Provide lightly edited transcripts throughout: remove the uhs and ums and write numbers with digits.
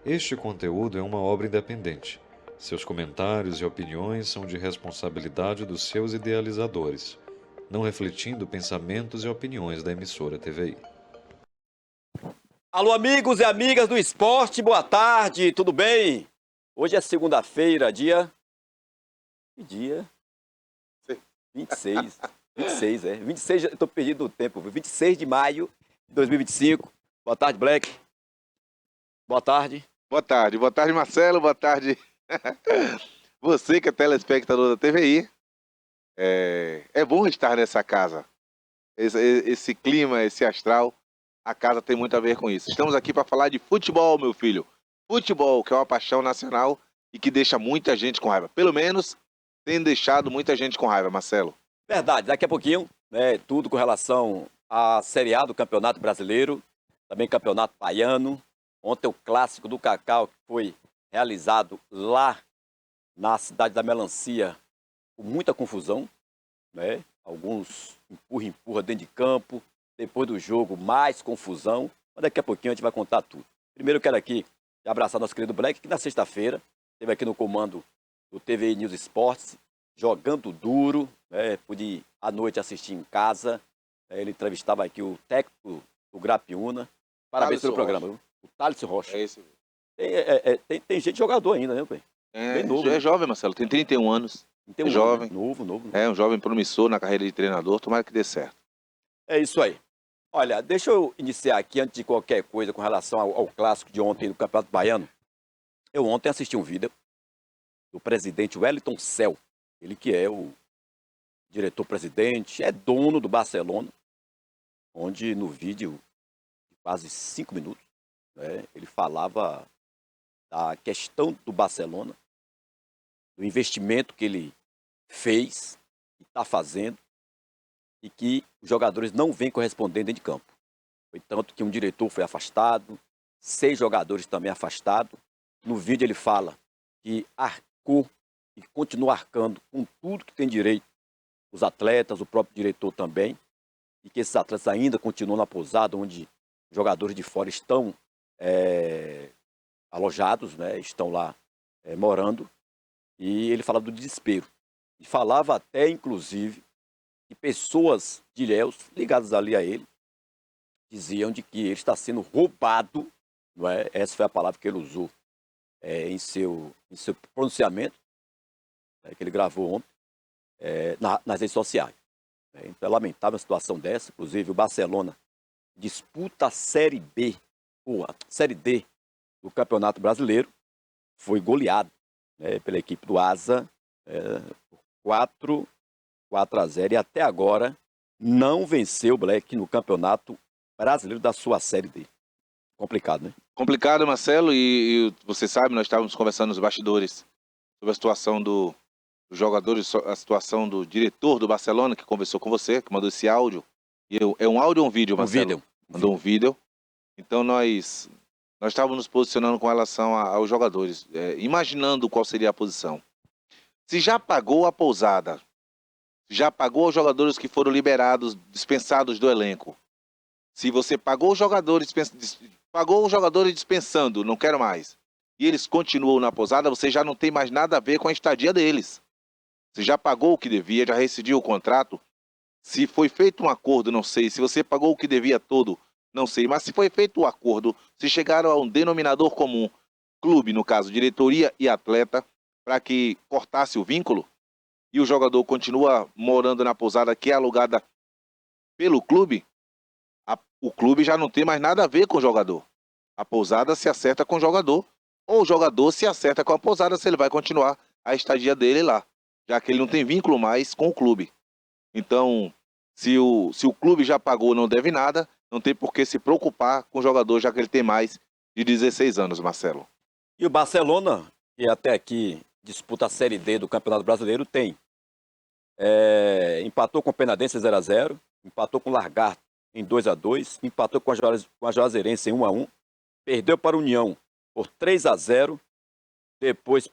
Este conteúdo é uma obra independente. Seus comentários e opiniões são de responsabilidade dos seus idealizadores, não refletindo pensamentos e opiniões da emissora TVI. Alô, amigos e amigas do esporte, boa tarde, tudo bem? Hoje é segunda-feira, dia. Que dia? Sim. 26. 26, é. 26, eu tô perdido no tempo, viu? 26 de maio de 2025. Boa tarde, Black. Boa tarde. Boa tarde, Marcelo, boa tarde. Você que é telespectador da TVI, é bom estar nessa casa. Esse clima, esse astral, a casa tem muito a ver com isso. Estamos aqui para falar de futebol, meu filho. Futebol, que é uma paixão nacional e que deixa muita gente com raiva. Pelo menos tem deixado muita gente com raiva, Marcelo. Verdade, daqui a pouquinho, né, tudo com relação à Série A do Campeonato Brasileiro, também Campeonato Baiano. Ontem o clássico do Cacau, que foi realizado lá na cidade da Melancia, com muita confusão, né? Alguns empurra dentro de campo, depois do jogo mais confusão, mas daqui a pouquinho a gente vai contar tudo. Primeiro eu quero aqui abraçar nosso querido Black, que na sexta-feira esteve aqui no comando do TVI News Esportes, jogando duro, né? Pude à noite assistir em casa, ele entrevistava aqui o técnico do Grapiúna. Parabéns pelo Thaleson programa, viu? O Thaleson Rocha. É esse mesmo. Tem gente jogador ainda, né, pai? Bem novo, É né? jovem, Marcelo, tem 31 anos. Tem É um ano, né? jovem. Novo. É um jovem promissor na carreira de treinador, tomara que dê certo. É isso aí. Olha, deixa eu iniciar aqui, antes de qualquer coisa, com relação ao clássico de ontem do Campeonato Baiano. Eu ontem assisti um vídeo do presidente Wellington Cel, ele que é o diretor-presidente, é dono do Barcelona, onde no vídeo, de quase 5 minutos, né, ele falava da questão do Barcelona, do investimento que ele fez e está fazendo, e que os jogadores não vêm correspondendo dentro de campo. Foi tanto que um diretor foi afastado, 6 jogadores também afastados. No vídeo ele fala que arcou e continua arcando com tudo que tem direito os atletas, o próprio diretor também, e que esses atletas ainda continuam na pousada, onde jogadores de fora estão alojados, né, estão lá morando, e ele falava do desespero. E falava até, inclusive, que pessoas de Ilhéus, ligadas ali a ele, diziam de que ele está sendo roubado, não é? Essa foi a palavra que ele usou em seu pronunciamento, né, que ele gravou ontem, nas redes sociais. Né? Então é lamentável a situação dessa. Inclusive o Barcelona disputa a Série B, ou a Série D do Campeonato Brasileiro, foi goleado, né, pela equipe do Asa, por 4-0, e até agora não venceu o Black no Campeonato Brasileiro da sua Série D. Complicado, né? Complicado, Marcelo, e você sabe, nós estávamos conversando nos bastidores sobre a situação dos jogadores, a situação do diretor do Barcelona, que conversou com você, que mandou esse áudio. É um áudio ou um vídeo, Um Marcelo? vídeo. Mandou um vídeo. Então nós estávamos nos posicionando com relação aos jogadores, imaginando qual seria a posição. Se já pagou a pousada, já pagou os jogadores que foram liberados, dispensados do elenco. Se você pagou os jogadores, pagou os jogadores dispensando, não quero mais, e eles continuam na pousada, você já não tem mais nada a ver com a estadia deles. Você já pagou o que devia, já rescindiu o contrato. Se foi feito um acordo, não sei. Se você pagou o que devia todo, não sei. Mas se foi feito o acordo, se chegaram a um denominador comum, clube, no caso, diretoria e atleta, para que cortasse o vínculo, e o jogador continua morando na pousada que é alugada pelo clube, o clube já não tem mais nada a ver com o jogador. A pousada se acerta com o jogador, ou o jogador se acerta com a pousada se ele vai continuar a estadia dele lá, já que ele não tem vínculo mais com o clube. Então, se o clube já pagou, não deve nada, não tem por que se preocupar com o jogador, já que ele tem mais de 16 anos, Marcelo. E o Barcelona, que até aqui disputa a Série D do Campeonato Brasileiro, empatou com o Penadense 0-0, empatou com o Lagarto em 2-2, empatou com a Juazeirense em 1-1, perdeu para o União por 3-0, depois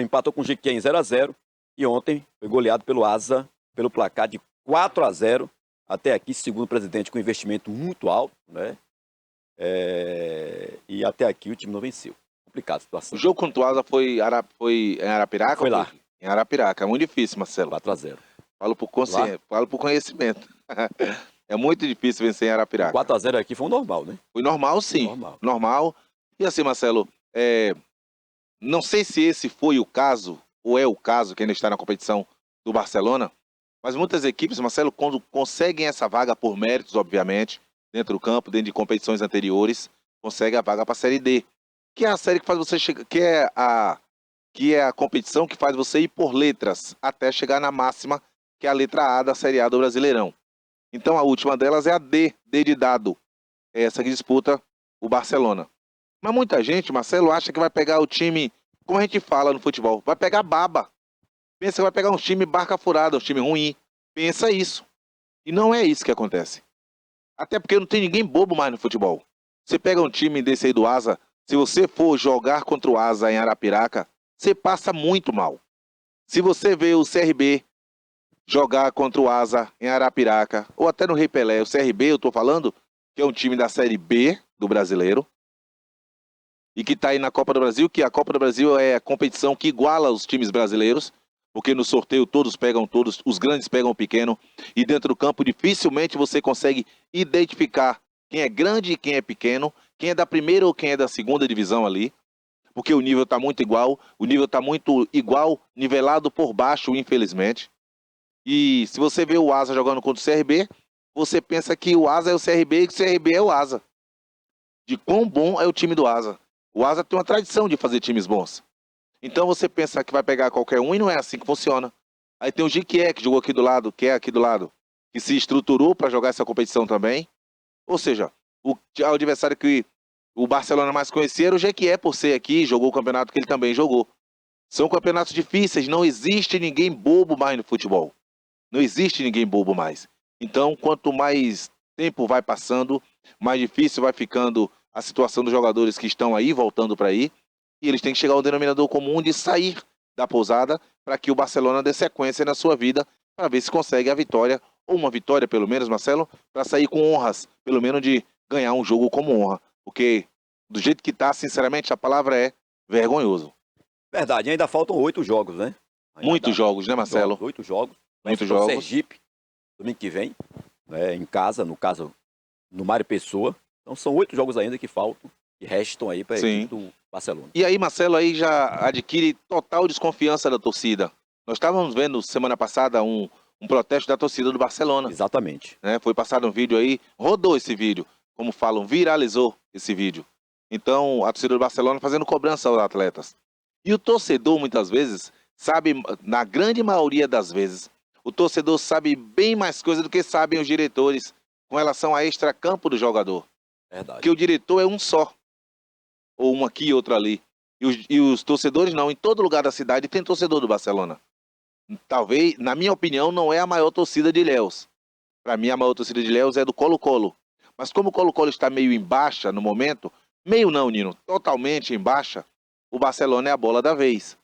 empatou com o Jiquém em 0-0, e ontem foi goleado pelo Asa pelo placar de 4-0, até aqui, segundo o presidente, com investimento muito alto, né? E até aqui o time não venceu. complicada a O situação. jogo contra o Asa foi em Arapiraca? Foi ou lá. Em Arapiraca. É muito difícil, Marcelo. 4-0. Falo por conhecimento. É muito difícil vencer em Arapiraca. 4-0 aqui foi um normal, né? Foi normal, sim. Normal. Normal. E assim, Marcelo, não sei se esse foi o caso, ou é o caso, que ainda está na competição do Barcelona, mas muitas equipes, Marcelo, quando conseguem essa vaga por méritos, obviamente, dentro do campo, dentro de competições anteriores, conseguem a vaga para a Série D, que é a série que faz você chegar, que é a competição que faz você ir por letras até chegar na máxima, que é a letra A da Série A do Brasileirão. Então a última delas é a D de dado, é essa que disputa o Barcelona. Mas muita gente, Marcelo, acha que vai pegar o time, como a gente fala no futebol, vai pegar baba. Pensa que vai pegar um time barca furada, um time ruim. Pensa isso. E não é isso que acontece. Até porque não tem ninguém bobo mais no futebol. Você pega um time desse aí do Asa, se você for jogar contra o Asa em Arapiraca, você passa muito mal. Se você vê o CRB jogar contra o Asa em Arapiraca, ou até no Rei Pelé, o CRB, eu tô falando, que é um time da Série B do Brasileiro, e que está aí na Copa do Brasil, que a Copa do Brasil é a competição que iguala os times brasileiros, porque no sorteio todos, os grandes pegam o pequeno, e dentro do campo dificilmente você consegue identificar quem é grande e quem é pequeno, quem é da primeira ou quem é da segunda divisão ali, porque o nível está muito igual, nivelado por baixo, infelizmente. E se você vê o Asa jogando contra o CRB, você pensa que o Asa é o CRB e que o CRB é o Asa. De quão bom é o time do Asa. O Asa tem uma tradição de fazer times bons. Então você pensa que vai pegar qualquer um e não é assim que funciona. Aí tem o Jequié, que jogou aqui do lado, que é aqui do lado, que se estruturou para jogar essa competição também. Ou seja, o adversário que o Barcelona mais conhecia era o Jequié, por ser aqui, jogou o campeonato que ele também jogou. São campeonatos difíceis, não existe ninguém bobo mais no futebol. Não existe ninguém bobo mais. Então, quanto mais tempo vai passando, mais difícil vai ficando a situação dos jogadores que estão aí, voltando para aí, e eles têm que chegar ao denominador comum de sair da pousada para que o Barcelona dê sequência na sua vida, para ver se consegue a vitória, ou uma vitória pelo menos, Marcelo, para sair com honras, pelo menos de ganhar um jogo como honra. Porque, do jeito que está, sinceramente, a palavra é vergonhoso. Verdade, ainda faltam 8 jogos, né? Muitos jogos, né, Marcelo? 8 jogos. Muitos Vai jogos. Sergipe, domingo que vem, né, em casa, no caso, no Mário Pessoa. Então são 8 jogos ainda que faltam, que restam aí para a equipe do Barcelona. E aí, Marcelo, aí já adquire total desconfiança da torcida. Nós estávamos vendo semana passada um protesto da torcida do Barcelona. Exatamente. Né? Foi passado um vídeo aí, rodou esse vídeo, como falam, viralizou esse vídeo. Então, a torcida do Barcelona fazendo cobrança aos atletas. E o torcedor, muitas vezes, sabe, na grande maioria das vezes, o torcedor sabe bem mais coisa do que sabem os diretores com relação a extracampo do jogador. Verdade. Porque o diretor é um só, ou um aqui e outro ali. E os torcedores não, em todo lugar da cidade tem torcedor do Barcelona. Talvez, na minha opinião, não é a maior torcida de Ilhéus. Para mim, a maior torcida de Ilhéus é do Colo-Colo. Mas como o Colo-Colo está meio em baixa no momento, meio não, Nino, totalmente em baixa, o Barcelona é a bola da vez.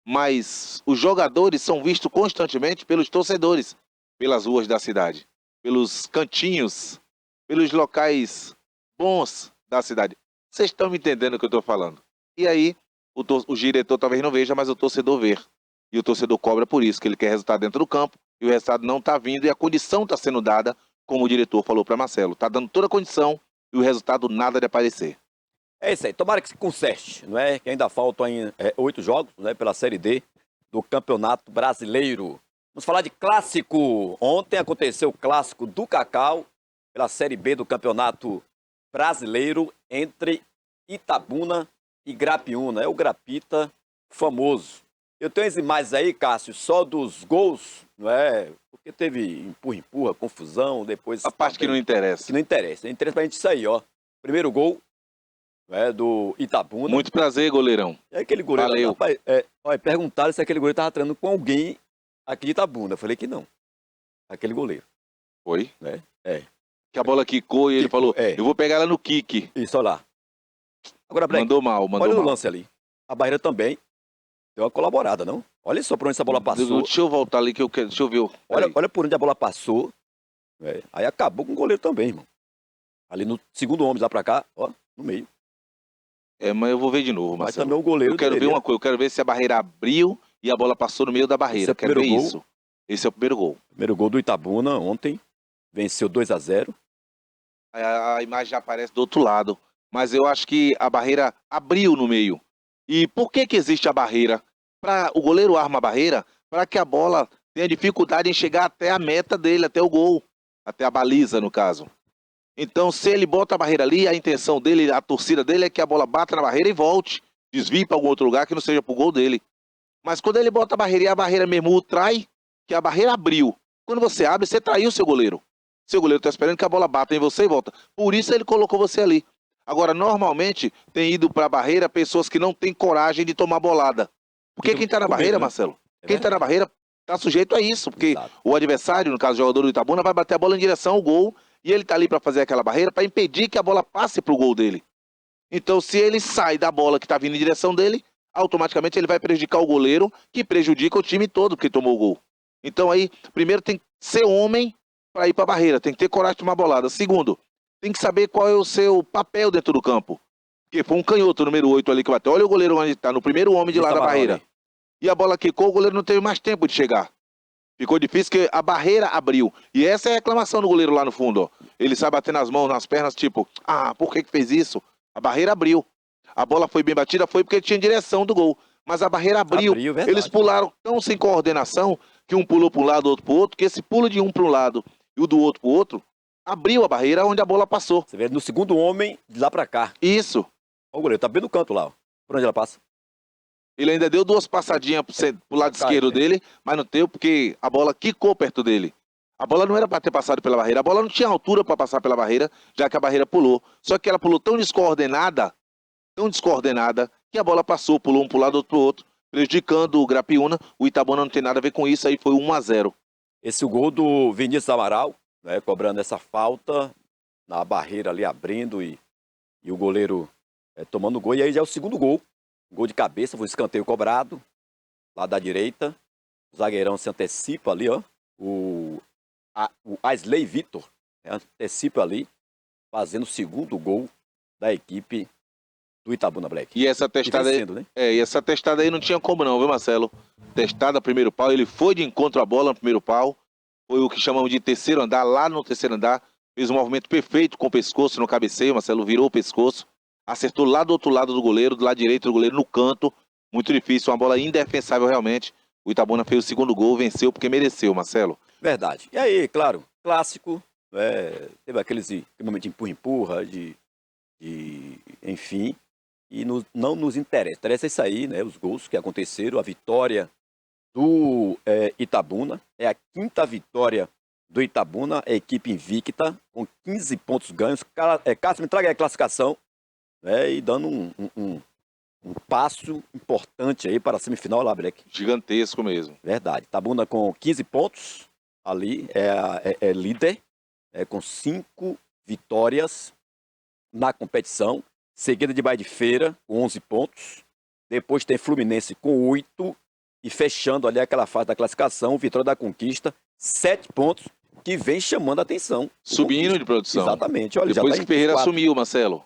Mas os jogadores são vistos constantemente pelos torcedores, pelas ruas da cidade, pelos cantinhos, pelos locais bons da cidade. Vocês estão me entendendo o que eu estou falando? E aí, o diretor talvez não veja, mas o torcedor vê. E o torcedor cobra por isso, que ele quer resultado dentro do campo, e o resultado não está vindo, e a condição está sendo dada, como o diretor falou para Marcelo. Está dando toda a condição, e o resultado nada de aparecer. É isso aí, tomara que se conserte, não é? Que ainda faltam 8 jogos, né, pela Série D do Campeonato Brasileiro. Vamos falar de clássico. Ontem aconteceu o clássico do Cacau, pela Série B do Campeonato Brasileiro, entre Itabuna e Grapiúna. É o Grapita famoso. Eu tenho as imagens aí, Cássio, só dos gols, não é? Porque teve empurra, confusão, depois... A parte que não interessa. Que não interessa. Interessa pra gente isso aí, ó. Primeiro gol, do Itabuna. Muito prazer, goleirão. É aquele goleiro. Valeu. Rapaz, perguntaram se aquele goleiro estava treinando com alguém aqui de Itabuna. Eu falei que não. Aquele goleiro. Foi? Né? É. Que a bola quicou e ele falou, é. eu vou pegar ela no kick. Isso, olha lá. Agora, Black, Mandou mal. olha o lance ali. A barreira também deu uma colaborada, não? Olha só por onde essa bola passou. Deixa eu voltar ali que eu quero. Deixa eu ver. Olha por onde a bola passou. Aí acabou com o goleiro também, irmão. Ali no segundo homem lá pra cá, ó, no meio. Mas eu vou ver de novo, Mas Marcelo. também o goleiro Eu quero ver deveria. uma coisa, eu quero ver se a barreira abriu e a bola passou no meio da barreira. Esse é o Quero ver primeiro gol. isso. Esse é o primeiro gol. Primeiro gol do Itabuna ontem. Venceu 2-0. A imagem já aparece do outro lado. Mas eu acho que a barreira abriu no meio. E por que existe a barreira? O goleiro arma a barreira para que a bola tenha dificuldade em chegar até a meta dele, até o gol. Até a baliza, no caso. Então, se ele bota a barreira ali, a intenção dele, a torcida dele é que a bola bata na barreira e volte. Desvie para algum outro lugar que não seja pro gol dele. Mas quando ele bota a barreira e a barreira mesmo o trai, que a barreira abriu. Quando você abre, você traiu o seu goleiro. Seu goleiro está esperando que a bola bata em você e volta. Por isso ele colocou você ali. Agora, normalmente, tem ido para a barreira pessoas que não têm coragem de tomar bolada. Porque quem está na barreira, né? Marcelo, quem está na barreira está sujeito a isso. Porque Exato. o adversário, no caso o jogador do Itabuna, vai bater a bola em direção ao gol e ele está ali para fazer aquela barreira para impedir que a bola passe para o gol dele. Então, se ele sai da bola que está vindo em direção dele, automaticamente ele vai prejudicar o goleiro, que prejudica o time todo que tomou o gol. Então aí, primeiro tem que ser homem para ir para a barreira, tem que ter coragem de tomar bolada. Segundo, tem que saber qual é o seu papel dentro do campo. Porque foi um canhoto, número 8 ali que bateu. Olha o goleiro onde está, no primeiro homem de lá da barreira. E a bola quicou, o goleiro não teve mais tempo de chegar. Ficou difícil porque a barreira abriu. E essa é a reclamação do goleiro lá no fundo, ó. Ele sai batendo as mãos, nas pernas, tipo, por que fez isso? A barreira abriu. A bola foi bem batida, foi porque tinha direção do gol. Mas a barreira abriu. Verdade. Eles pularam tão sem coordenação que um pulou para um lado, outro para o outro, que esse pulo de um para um lado e o do outro para o outro abriu a barreira onde a bola passou. Você vê no segundo homem, de lá para cá. Isso. Olha o goleiro, tá bem no canto lá, ó. Por onde ela passa? Ele ainda deu 2 passadinhas pro lado esquerdo dele, mas não deu porque a bola quicou perto dele. A bola não era para ter passado pela barreira, a bola não tinha altura para passar pela barreira, já que a barreira pulou. Só que ela pulou tão descoordenada, que a bola passou, pulou um pro lado, outro pro outro, prejudicando o Grapiúna. O Itabuna não tem nada a ver com isso, aí foi 1-0. Esse é o gol do Vinícius Amaral, né, cobrando essa falta na barreira ali, abrindo e o goleiro tomando o gol. E aí já é o segundo gol. Gol de cabeça, foi escanteio cobrado, lá da direita. O zagueirão se antecipa ali, ó. O Aisley Vitor antecipa ali, fazendo o segundo gol da equipe do Itabuna Black. E essa testada aí, né? e essa testada aí não tinha como não, viu, Marcelo? Testada primeiro pau, ele foi de encontro à bola no primeiro pau. Foi o que chamamos de terceiro andar, lá no terceiro andar. Fez um movimento perfeito com o pescoço no cabeceio, Marcelo virou o pescoço. Acertou lá do outro lado do goleiro, do lado direito do goleiro, no canto. Muito difícil, uma bola indefensável realmente. O Itabuna fez o segundo gol, venceu porque mereceu, Marcelo. Verdade. E aí, claro, clássico, teve aqueles momento de empurra-empurra, enfim, e não nos interessa. Interessa isso aí, né, os gols que aconteceram, a vitória do Itabuna. É a 5ª vitória do Itabuna, a equipe invicta, com 15 pontos ganhos. Cássio, me traga aí a classificação. E dando um passo importante aí para a semifinal lá, Black. Gigantesco mesmo. Verdade. Itabuna com 15 pontos, ali é líder, com 5 vitórias na competição, seguida de Bahia de Feira com 11 pontos, depois tem Fluminense com 8 e fechando ali aquela fase da classificação, Vitória da Conquista, 7 pontos, que vem chamando a atenção. Subindo de produção. Exatamente. Olha, depois já que Ferreira assumiu, Marcelo.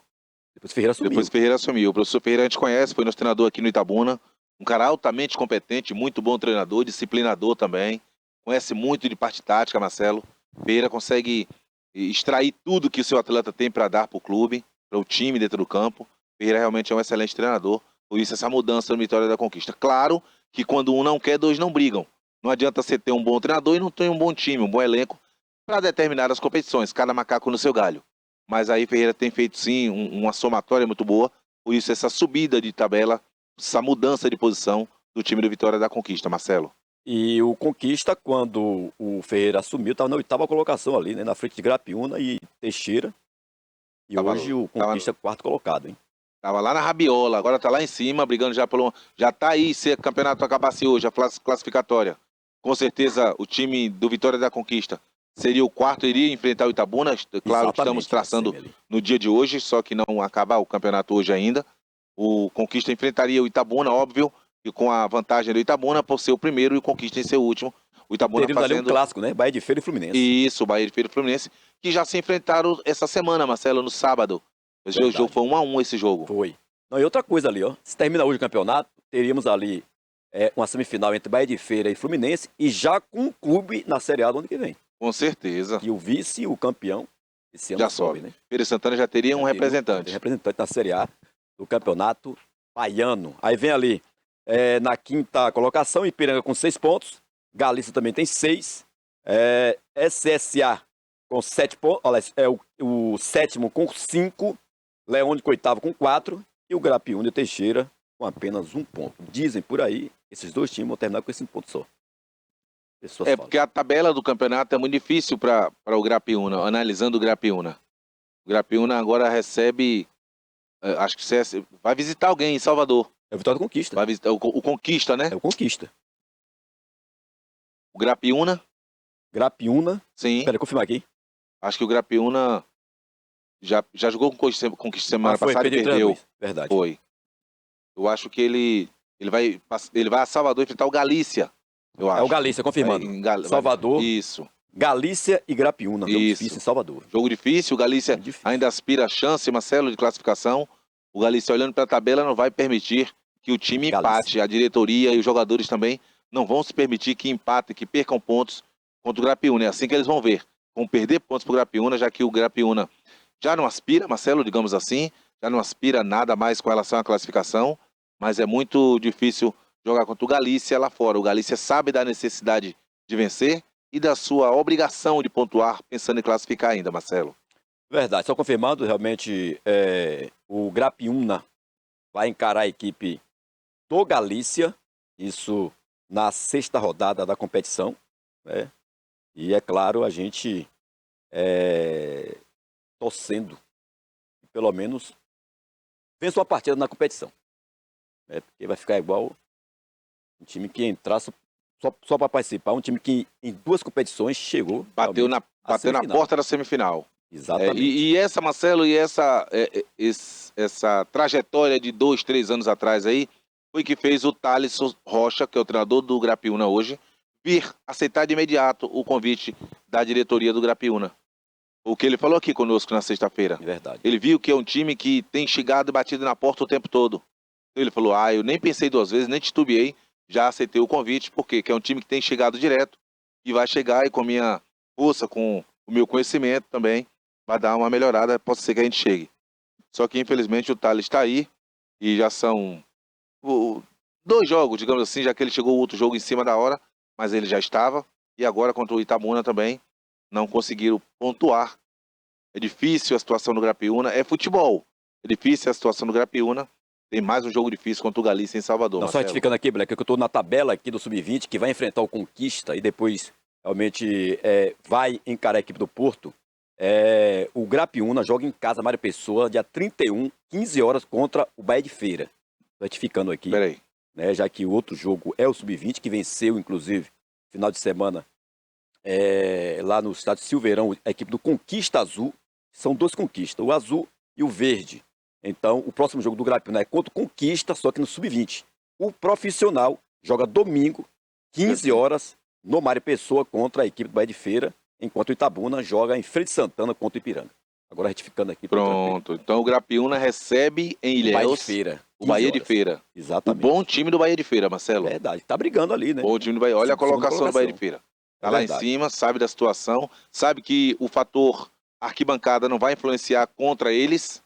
Depois Ferreira assumiu. Depois Ferreira assumiu. O professor Ferreira a gente conhece, foi nosso treinador aqui no Itabuna. Um cara altamente competente, muito bom treinador, disciplinador também. Conhece muito de parte tática, Marcelo. Ferreira consegue extrair tudo que o seu atleta tem para dar para o clube, para o time dentro do campo. Ferreira realmente é um excelente treinador. Por isso essa mudança no Vitória da Conquista. Claro que quando um não quer, 2 não brigam. Não adianta você ter um bom treinador e não ter um bom time, um bom elenco para determinadas competições. Cada macaco no seu galho. Mas aí Ferreira tem feito sim uma somatória muito boa, por isso essa subida de tabela, essa mudança de posição do time do Vitória da Conquista, Marcelo. E o Conquista, quando o Ferreira assumiu, estava na 8ª colocação ali, né, na frente de Grapiúna e Teixeira. E hoje o Conquista é 4º colocado, hein? Tava lá na rabiola, agora tá lá em cima, brigando já pelo... Já tá aí, se o campeonato acabasse hoje, a classificatória. Com certeza o time do Vitória da Conquista seria o 4º, iria enfrentar o Itabuna. Claro, Exatamente, estamos traçando no dia de hoje, só que não acabar o campeonato hoje ainda. O Conquista enfrentaria o Itabuna, óbvio, e com a vantagem do Itabuna por ser o primeiro e o Conquista em ser o último. O Itabuna teríamos fazendo... ali um clássico, né? Bahia de Feira e Fluminense. Isso, Bahia de Feira e Fluminense, que já se enfrentaram essa semana, Marcelo, no sábado. O jogo foi 1-1 esse jogo. Foi. Não, e outra coisa ali, ó. Se termina hoje o campeonato, teríamos ali uma semifinal entre Bahia de Feira e Fluminense e já com um clube na Série A do ano que vem. Com certeza. E o vice e o campeão esse ano Já sobe, sobe. né? Feira de Santana já teria um representante. Representante na Série A do campeonato baiano. Aí vem ali na quinta colocação, Ipiranga com 6 pontos. Galícia também tem 6. SSA com 7 pontos. Olha, o sétimo com 5. Leônico oitavo com 4. E o Grapiúna e o Teixeira com apenas 1 ponto. Dizem por aí, esses dois times vão terminar com esse ponto só. Pessoas falam. Porque a tabela do campeonato é muito difícil para o Grapiúna, analisando o Grapiúna. O Grapiúna agora recebe, acho que vai visitar alguém em Salvador. É o Vitória do Conquista. Vai visitar o Conquista, né? É o Conquista. O Grapiúna, Grapiúna. sim. Pera, confirmar aqui. Acho que o Grapiúna já jogou com o Conquista semana passada e perdeu. 3-2. Verdade. Foi. Eu acho que ele vai a Salvador enfrentar o Galícia. Eu acho. É o Galícia, confirmando. Salvador. Isso. Galícia e Grapiúna. Jogo Isso. difícil em Salvador. Jogo difícil, o Galícia Difícil. ainda aspira a chance, Marcelo, de classificação. O Galícia, olhando para a tabela, não vai permitir que o time empate. A diretoria e os jogadores também não vão se permitir que empatem, que percam pontos contra o Grapiúna. É assim que eles vão ver. Vão perder pontos para o Grapiúna, já que o Grapiúna já não aspira, Marcelo, digamos assim, já não aspira nada mais com relação à classificação, mas é muito difícil jogar contra o Galícia lá fora. O Galícia sabe da necessidade de vencer e da sua obrigação de pontuar, pensando em classificar ainda, Marcelo. Verdade, só confirmando, realmente, o Grapiúna vai encarar a equipe do Galícia, isso na 6ª rodada da competição, né? E é claro, a gente torcendo que pelo menos vença uma partida na competição, né? Porque vai ficar igual um time que entrar só para participar, um time que em 2 competições chegou. Bateu na porta da semifinal. Exatamente. E essa, Marcelo, e essa trajetória de 2, 3 anos atrás aí, foi que fez o Thaleson Rocha, que é o treinador do Grapiúna hoje, vir aceitar de imediato o convite da diretoria do Grapiúna. O que ele falou aqui conosco na sexta-feira. É verdade. Ele viu que é um time que tem chegado e batido na porta o tempo todo. Ele falou, eu nem pensei 2 vezes, nem titubeei, já aceitei o convite, porque é um time que tem chegado direto e vai chegar e com a minha força, com o meu conhecimento também, vai dar uma melhorada, pode ser que a gente chegue. Só que infelizmente o Thales está aí e já são 2 jogos, digamos assim, já que ele chegou o outro jogo em cima da hora, mas ele já estava, e agora contra o Itabuna também não conseguiram pontuar. É difícil a situação do Grapiúna, é futebol, é difícil a situação do Grapiúna, tem mais um jogo difícil contra o Galícia em Salvador. Não, só retificando aqui, Black, que eu estou na tabela aqui do Sub-20, que vai enfrentar o Conquista e depois realmente vai encarar a equipe do Porto. O Grapiúna joga em casa, Mário Pessoa, dia 31, 15 horas, contra o Bahia de Feira. Retificando aqui, Peraí. né, já que o outro jogo é o Sub-20, que venceu, inclusive, final de semana, lá no estádio Silveirão, a equipe do Conquista Azul. São 2 conquistas, o azul e o verde. Então, o próximo jogo do Grapiúna é contra o Conquista, só que no Sub-20. O profissional joga domingo, 15 horas, no Mário Pessoa, contra a equipe do Bahia de Feira, enquanto o Itabuna joga em Frei de Santana contra o Ipiranga. Agora retificando aqui. Pronto, então o Grapiúna recebe em Ilhéus Bahia de Feira. o Bahia de Feira. Exatamente. O bom time do Bahia de Feira, Marcelo. Verdade, tá brigando ali, né? Bom time do Bahia. Olha a colocação do Bahia de Feira. Tá lá em cima, sabe da situação, sabe que o fator arquibancada não vai influenciar contra eles.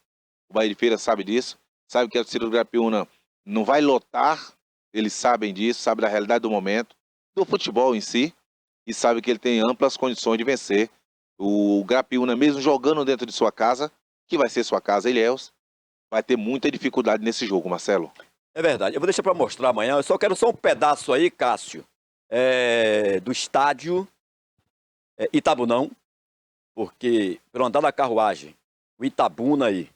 O Bahia de Feira sabe disso. Sabe que a torcida do Grapiúna não vai lotar. Eles sabem disso, sabem da realidade do momento, do futebol em si. E sabe que ele tem amplas condições de vencer. O Grapiúna, mesmo jogando dentro de sua casa, que vai ser sua casa, Ilhéus, vai ter muita dificuldade nesse jogo, Marcelo. É verdade. Eu vou deixar para mostrar amanhã. Eu só quero um pedaço aí, Cássio, do estádio Itabunão, porque pelo andar da carruagem, o Itabuna aí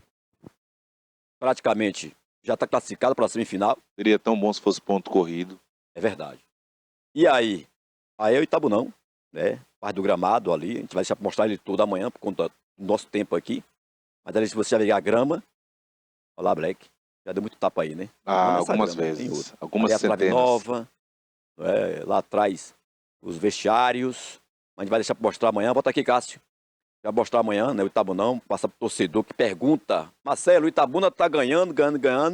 praticamente já está classificado para a semifinal. Seria tão bom se fosse ponto corrido. É verdade. E aí é o Itabunão, né? Parte do gramado ali. A gente vai mostrar ele todo amanhã por conta do nosso tempo aqui. Mas ali, se você já ver a grama, olha lá, Black, já deu muito tapa aí, né? Algumas grama, vezes. Algumas ali a trave centenas. nova, lá atrás os vestiários. A gente vai deixar para mostrar amanhã. Bota aqui, Cássio. Já mostrar amanhã, né? O Itabunão, passa pro torcedor que pergunta: Marcelo, o Itabuna tá ganhando,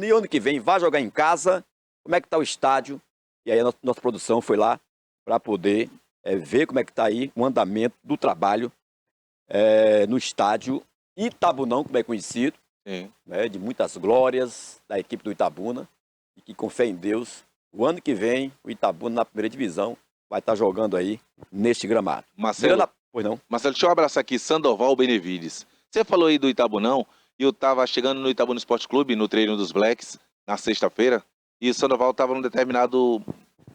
e ano que vem vai jogar em casa? Como é que tá o estádio? E aí a nossa produção foi lá para poder ver como é que tá aí o andamento do trabalho no estádio Itabunão, como é conhecido, Sim. né? De muitas glórias da equipe do Itabuna, e que com fé em Deus, o ano que vem, o Itabuna na primeira divisão vai estar jogando aí neste gramado. Marcelo, Pois não? Marcelo, deixa eu abraçar aqui Sandoval Benevides. Você falou aí do Itabunão, e eu estava chegando no Itabuna Esporte Clube, no treino dos Blacks, na sexta-feira, e o Sandoval estava num determinado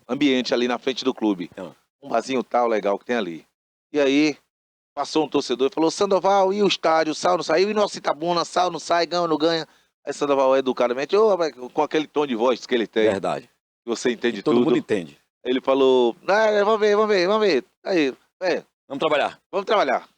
ambiente ali na frente do clube. Ah. Um barzinho tal legal que tem ali. E aí, passou um torcedor e falou: Sandoval, e o estádio? Sai ou não sai? E o nosso Itabuna, sai ou não sai? Ganha ou não ganha? Aí Sandoval educadamente, com aquele tom de voz que ele tem, Verdade. que você entende E todo tudo. mundo entende. Ele falou: vamos ver. Aí, Vamos trabalhar. vamos trabalhar.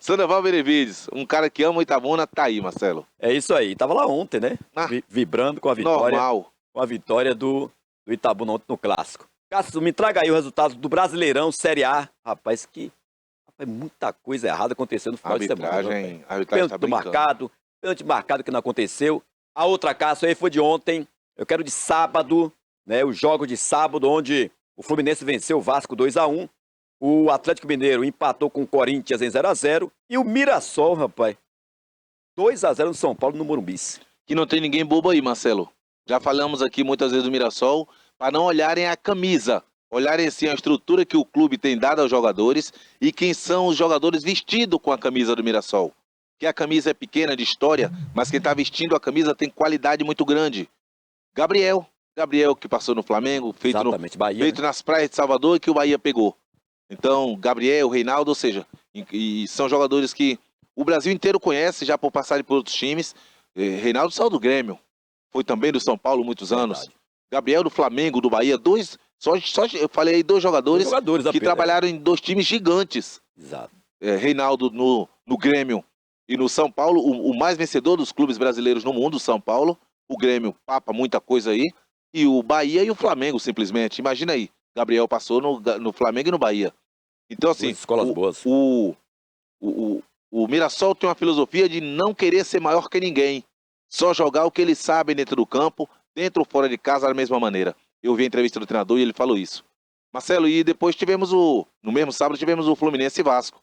Sandoval Benevides, um cara que ama o Itabuna, tá aí, Marcelo. É isso aí. Tava lá ontem, né? Ah. Vibrando com a vitória. Normal. Com a vitória do Itabuna ontem no Clássico. Cássio, me traga aí o resultado do Brasileirão Série A. Rapaz, muita coisa errada aconteceu no final de semana. A arbitragem tá Pênalti brincando. marcado que não aconteceu. A outra, Cássio, aí foi de ontem. Eu quero de sábado, né? O jogo de sábado, onde o Fluminense venceu o Vasco 2-1. O Atlético Mineiro empatou com o Corinthians em 0-0. E o Mirassol, rapaz, 2-0 no São Paulo, no Morumbi. Que não tem ninguém bobo aí, Marcelo. Já falamos aqui muitas vezes do Mirassol, para não olharem a camisa, olharem assim a estrutura que o clube tem dado aos jogadores e quem são os jogadores vestidos com a camisa do Mirassol. Que a camisa é pequena de história, mas quem está vestindo a camisa tem qualidade muito grande. Gabriel que passou no Flamengo, Exatamente, Bahia, feito nas praias de Salvador e que o Bahia pegou. Então, Gabriel, Reinaldo, ou seja, e são jogadores que o Brasil inteiro conhece já por passarem por outros times. Reinaldo saiu do Grêmio, foi também do São Paulo muitos anos. Verdade. Gabriel do Flamengo, do Bahia, eu falei aí dois jogadores que apenas. trabalharam em dois times gigantes. Exato. Reinaldo no Grêmio e no São Paulo, o mais vencedor dos clubes brasileiros no mundo, o São Paulo. O Grêmio papa muita coisa aí. E o Bahia e o Flamengo, simplesmente. Imagina aí, Gabriel passou no Flamengo e no Bahia. Então, assim, Duas escolas boas. O Mirassol tem uma filosofia de não querer ser maior que ninguém. Só jogar o que eles sabem dentro do campo, dentro ou fora de casa, da mesma maneira. Eu vi a entrevista do treinador e ele falou isso. Marcelo, e depois no mesmo sábado, tivemos o Fluminense e Vasco.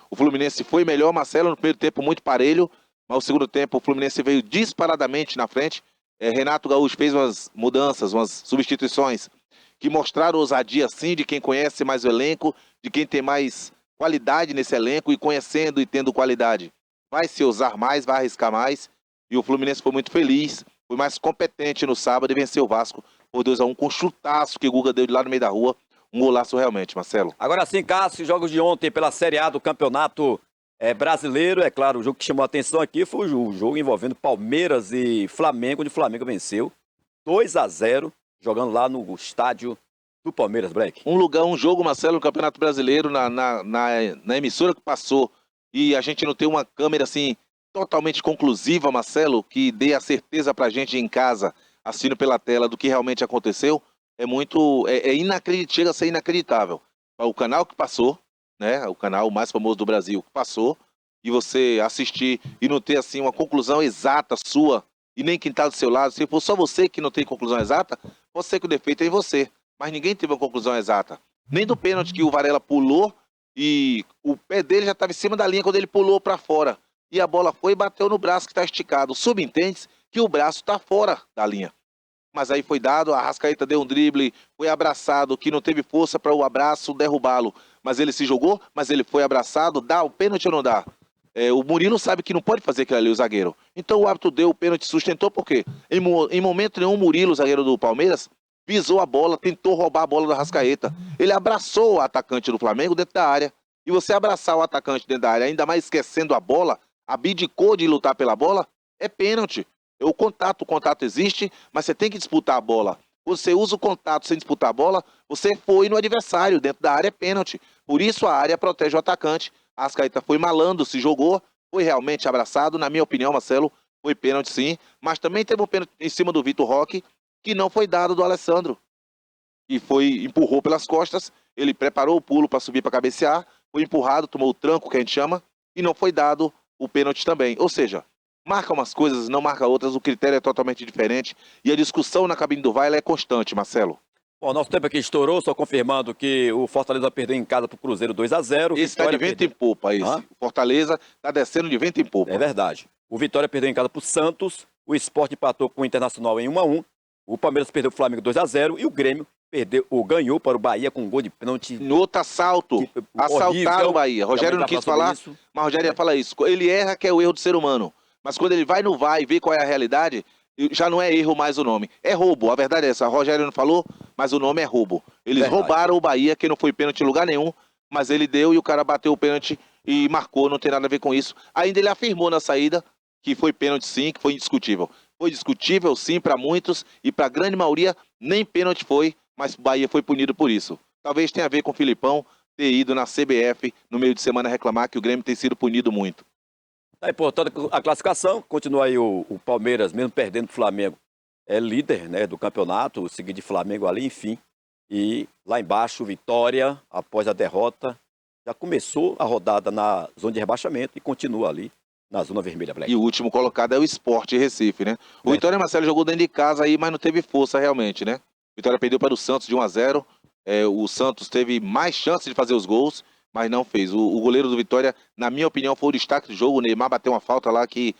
O Fluminense foi melhor, Marcelo, no primeiro tempo muito parelho, mas no segundo tempo o Fluminense veio disparadamente na frente. Renato Gaúcho fez umas mudanças, umas substituições, que mostraram ousadia, sim, de quem conhece mais o elenco, de quem tem mais qualidade nesse elenco e conhecendo e tendo qualidade. Vai se usar mais, vai arriscar mais. E o Fluminense foi muito feliz, foi mais competente no sábado e venceu o Vasco por 2-1 com um chutaço que o Guga deu de lá no meio da rua. Um golaço realmente, Marcelo. Agora sim, Cássio, jogos de ontem pela Série A do Campeonato Brasileiro. É claro, o jogo que chamou a atenção aqui foi o jogo envolvendo Palmeiras e Flamengo, onde o Flamengo venceu 2-0, jogando lá no estádio do Palmeiras, Black. Um jogo, Marcelo, no Campeonato Brasileiro, na emissora que passou, e a gente não tem uma câmera assim totalmente conclusiva, Marcelo, que dê a certeza pra gente em casa, assistindo pela tela, do que realmente aconteceu, chega a ser inacreditável. O canal que passou, né, o canal mais famoso do Brasil que passou, e você assistir e não ter assim uma conclusão exata sua, e nem quem está do seu lado, se for só você que não tem conclusão exata, pode ser que o defeito é em você, mas ninguém teve uma conclusão exata. Nem do pênalti que o Varela pulou, e o pé dele já estava em cima da linha quando ele pulou para fora, e a bola foi e bateu no braço que está esticado. Subentende que o braço está fora da linha. Mas aí foi dado, a Arrascaeta deu um drible, foi abraçado, que não teve força para o abraço derrubá-lo. Mas ele se jogou, mas ele foi abraçado, dá o pênalti ou não dá? O Murilo sabe que não pode fazer aquilo ali, o zagueiro. Então o árbitro deu o pênalti, sustentou, por quê? Em momento nenhum, o Murilo, o zagueiro do Palmeiras, pisou a bola, tentou roubar a bola do Arrascaeta. Ele abraçou o atacante do Flamengo dentro da área. E você abraçar o atacante dentro da área, ainda mais esquecendo a bola, abdicou de lutar pela bola, é pênalti. O contato existe, mas você tem que disputar a bola. Você usa o contato sem disputar a bola, você foi no adversário, dentro da área é pênalti. Por isso a área protege o atacante. A Arrascaeta foi malandro, se jogou, foi realmente abraçado. Na minha opinião, Marcelo, foi pênalti sim. Mas também teve um pênalti em cima do Vitor Roque, que não foi dado do Alessandro. E empurrou pelas costas, ele preparou o pulo para subir para cabecear, foi empurrado, tomou o tranco, que a gente chama, e não foi dado o pênalti também. Ou seja, marca umas coisas, não marca outras, o critério é totalmente diferente, e a discussão na cabine do VAR ela é constante, Marcelo. Bom, nosso tempo aqui estourou, só confirmando que o Fortaleza perdeu em casa para o Cruzeiro 2-0. Esse está de vento em popa, esse. Hã? O Fortaleza está descendo de vento em popa. É verdade. O Vitória perdeu em casa para o Santos, o Sport empatou com o Internacional em 1-1, o Palmeiras perdeu para o Flamengo 2-0 e o Grêmio ganhou para o Bahia com um gol de pênalti. No outro assalto, assaltaram o Bahia. Rogério não quis falar, mas Rogério ia falar isso. Ele erra que é o erro do ser humano. Mas quando ele vai no VAR e vê qual é a realidade, já não é erro mais o nome. É roubo, a verdade é essa. Rogério não falou, mas o nome é roubo. Eles Verdade. roubaram o Bahia, que não foi pênalti em lugar nenhum, mas ele deu e o cara bateu o pênalti e marcou, não tem nada a ver com isso. Ainda ele afirmou na saída que foi pênalti sim, que foi indiscutível. Foi discutível sim para muitos e para a grande maioria nem pênalti foi, mas o Bahia foi punido por isso. Talvez tenha a ver com o Filipão ter ido na CBF no meio de semana reclamar que o Grêmio tem sido punido muito. Tá importante a classificação, continua aí o Palmeiras, mesmo perdendo o Flamengo, é líder, né, do campeonato, o seguinte Flamengo ali, enfim. E lá embaixo, o Vitória, após a derrota, já começou a rodada na zona de rebaixamento e continua ali na zona vermelha, Black. E o último colocado é o Sport Recife, né? O Vitória Marcelo jogou dentro de casa aí, mas não teve força realmente, né? Vitória perdeu para o Santos de 1-0. O Santos teve mais chances de fazer os gols, mas não fez. O goleiro do Vitória, na minha opinião, foi o destaque do jogo. O Neymar bateu uma falta lá que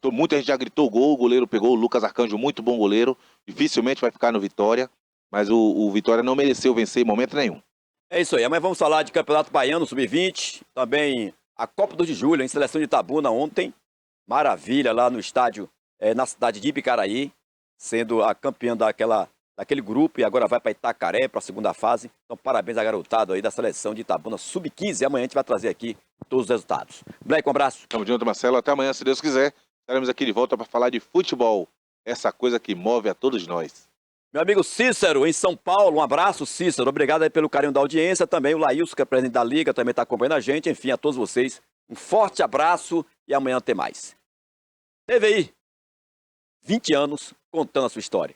muita gente já gritou gol. O goleiro pegou, o Lucas Arcanjo, muito bom goleiro. Dificilmente vai ficar no Vitória, mas o Vitória não mereceu vencer em momento nenhum. É isso aí, mas vamos falar de Campeonato Baiano Sub-20, também a Copa 2 de Julho, em seleção de Itabuna ontem. Maravilha lá no estádio, na cidade de Ibicaraí, sendo a campeã daquele grupo e agora vai para Itacaré, para a segunda fase. Então, parabéns à garotada aí da seleção de Itabuna Sub-15. Amanhã a gente vai trazer aqui todos os resultados. Black, um abraço. Tamo junto, Marcelo. Até amanhã, se Deus quiser. Estaremos aqui de volta para falar de futebol. Essa coisa que move a todos nós. Meu amigo Cícero, em São Paulo, um abraço, Cícero. Obrigado aí pelo carinho da audiência. Também o Laílson, que é presidente da Liga, também está acompanhando a gente. Enfim, a todos vocês, um forte abraço e amanhã tem mais. TVI, 20 anos contando a sua história.